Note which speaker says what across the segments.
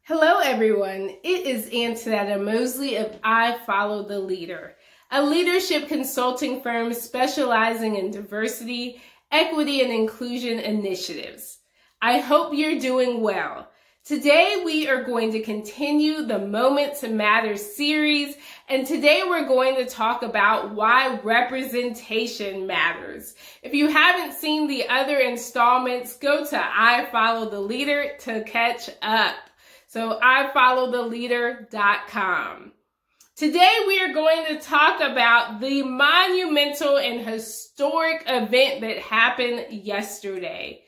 Speaker 1: Hello everyone, it is Antonetta Mosley of I Follow the Leader, a leadership consulting firm specializing in diversity, equity, and inclusion initiatives. I hope you're doing well. Today we are going to continue the Moment to Matter series, and today we're going to talk about why representation matters. If you haven't seen the other installments, go to I Follow the Leader to catch up. So ifollowtheleader.com. Today we are going to talk about the monumental and historic event that happened yesterday.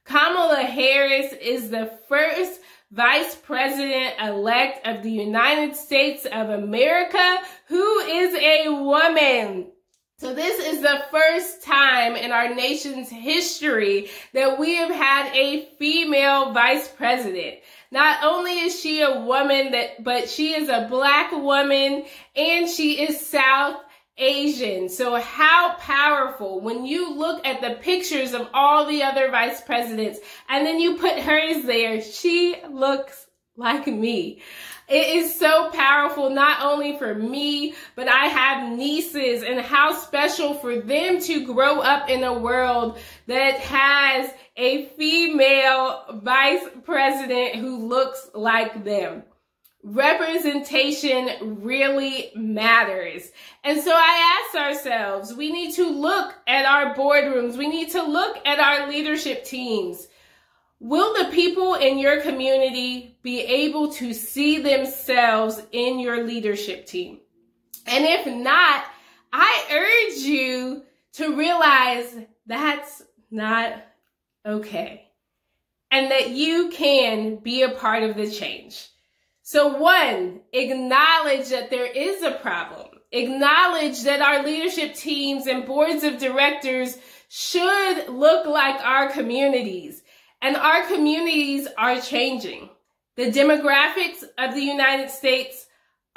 Speaker 1: Kamala Harris is the first Vice President-elect of the United States of America who is a woman. So this is the first time in our nation's history that we have had a female vice president. Not only is she a woman, but she is a Black woman and she is South Asian. So how powerful when you look at the pictures of all the other vice presidents and then you put hers there, she looks like me. It is so powerful, not only for me, but I have nieces, and how special for them to grow up in a world that has a female vice president who looks like them. Representation really matters. And so I asked ourselves, we need to look at our boardrooms. We need to look at our leadership teams. Will the people in your community be able to see themselves in your leadership team? And if not, I urge you to realize that's not okay, and that you can be a part of the change. So one, acknowledge that there is a problem. Acknowledge that our leadership teams and boards of directors should look like our communities. And our communities are changing. The demographics of the United States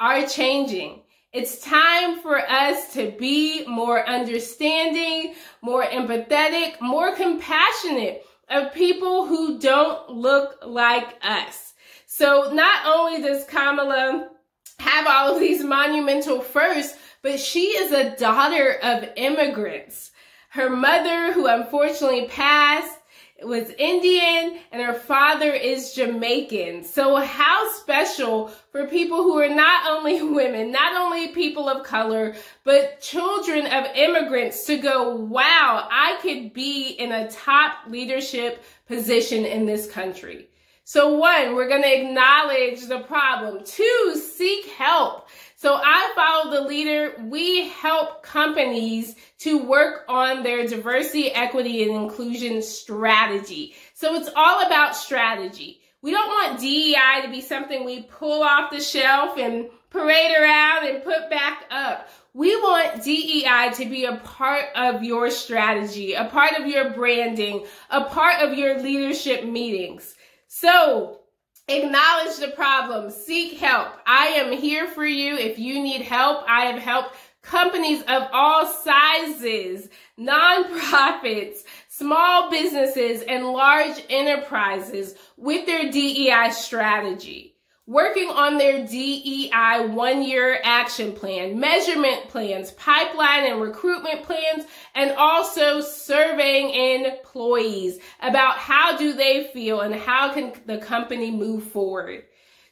Speaker 1: are changing. It's time for us to be more understanding, more empathetic, more compassionate of people who don't look like us. So not only does Kamala have all of these monumental firsts, but she is a daughter of immigrants. Her mother, who unfortunately passed, was Indian, and her father is Jamaican. So how special for people who are not only women, not only people of color, but children of immigrants to go, wow, I could be in a top leadership position in this country. So one, we're going to acknowledge the problem. Two, seek help. So I Follow the Leader. We help companies to work on their diversity, equity, and inclusion strategy. So it's all about strategy. We don't want DEI to be something we pull off the shelf and parade around and put back up. We want DEI to be a part of your strategy, a part of your branding, a part of your leadership meetings. So acknowledge the problem, seek help. I am here for you if you need help. I have helped companies of all sizes, nonprofits, small businesses, and large enterprises with their DEI strategy. Working on their DEI one-year action plan, measurement plans, pipeline and recruitment plans, and also surveying employees about how do they feel and how can the company move forward.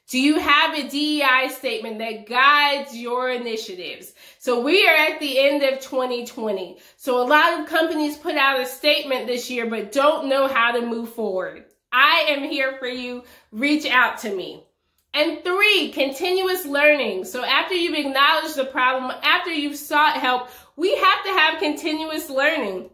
Speaker 1: Do you have a DEI statement that guides your initiatives? So we are at the end of 2020. So a lot of companies put out a statement this year but don't know how to move forward. I am here for you. Reach out to me. And three, continuous learning. So after you've acknowledged the problem, after you've sought help, we have to have continuous learning.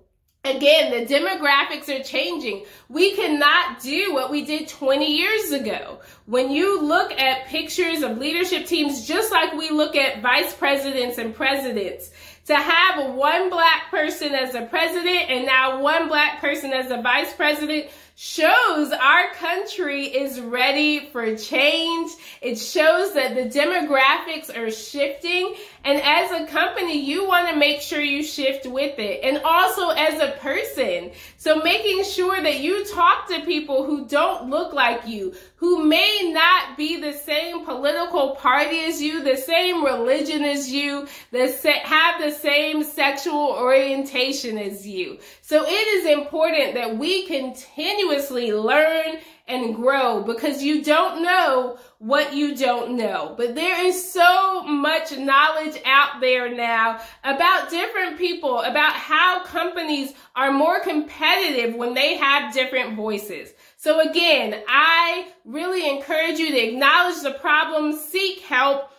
Speaker 1: Again, the demographics are changing. We cannot do what we did 20 years ago. When you look at pictures of leadership teams, just like we look at vice presidents and presidents, to have one Black person as a president and now one Black person as a vice president shows our country is ready for change. It shows that the demographics are shifting. And as a company, you want to make sure you shift with it. And also as a person. So making sure that you talk to people who don't look like you, who may not be the same political party as you, the same religion as you, have the same sexual orientation as you. So it is important that we continuously learn and grow, because you don't know what you don't know. But there is so much knowledge out there now about different people, about how companies are more competitive when they have different voices. So again, I really encourage you to acknowledge the problem, seek help,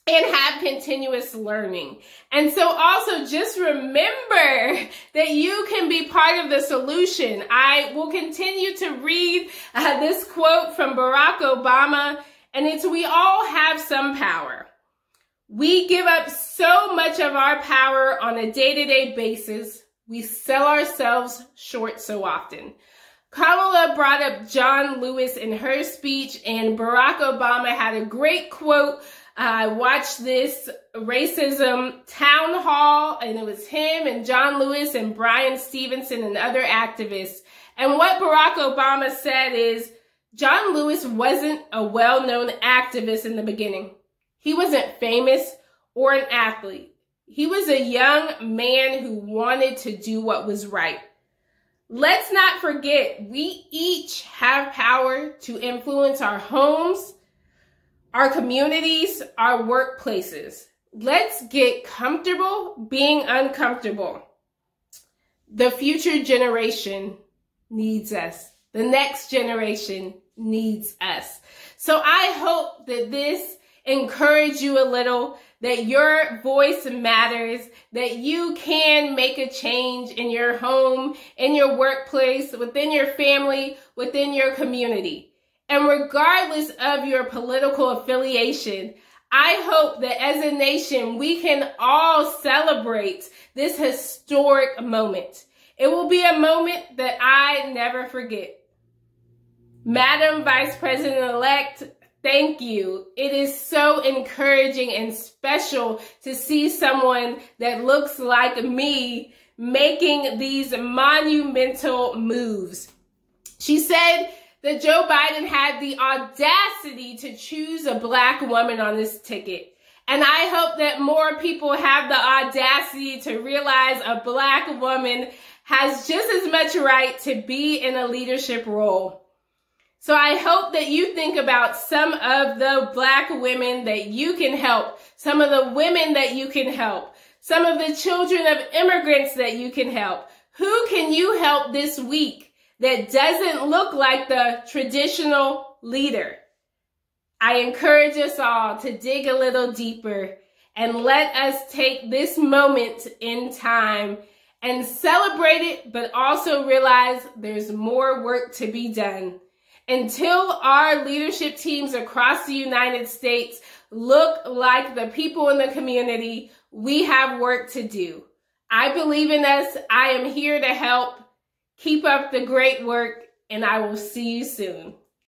Speaker 1: and have continuous learning. And so also just remember that you can be part of the solution. I will continue to read this quote from Barack Obama, and it's, "We all have some power. We give up so much of our power on a day-to-day basis. We sell ourselves short so often." Kamala brought up John Lewis in her speech, and Barack Obama had a great quote. I watched this racism town hall, and it was him and John Lewis and Brian Stevenson and other activists. And what Barack Obama said is, John Lewis wasn't a well-known activist in the beginning. He wasn't famous or an athlete. He was a young man who wanted to do what was right. Let's not forget, we each have power to influence our homes, our communities, our workplaces. Let's get comfortable being uncomfortable. The future generation needs us. The next generation needs us. So I hope that this encouraged you a little, that your voice matters, that you can make a change in your home, in your workplace, within your family, within your community. And regardless of your political affiliation, I hope that as a nation, we can all celebrate this historic moment. It will be a moment that I never forget. Madam Vice President-elect, thank you. It is so encouraging and special to see someone that looks like me making these monumental moves. She said that Joe Biden had the audacity to choose a Black woman on this ticket. And I hope that more people have the audacity to realize a Black woman has just as much right to be in a leadership role. So I hope that you think about some of the Black women that you can help, some of the women that you can help, some of the children of immigrants that you can help. Who can you help this week that doesn't look like the traditional leader? I encourage us all to dig a little deeper and let us take this moment in time and celebrate it, but also realize there's more work to be done. Until our leadership teams across the United States look like the people in the community, we have work to do. I believe in us. I am here to help. Keep up the great work, and I will see you soon.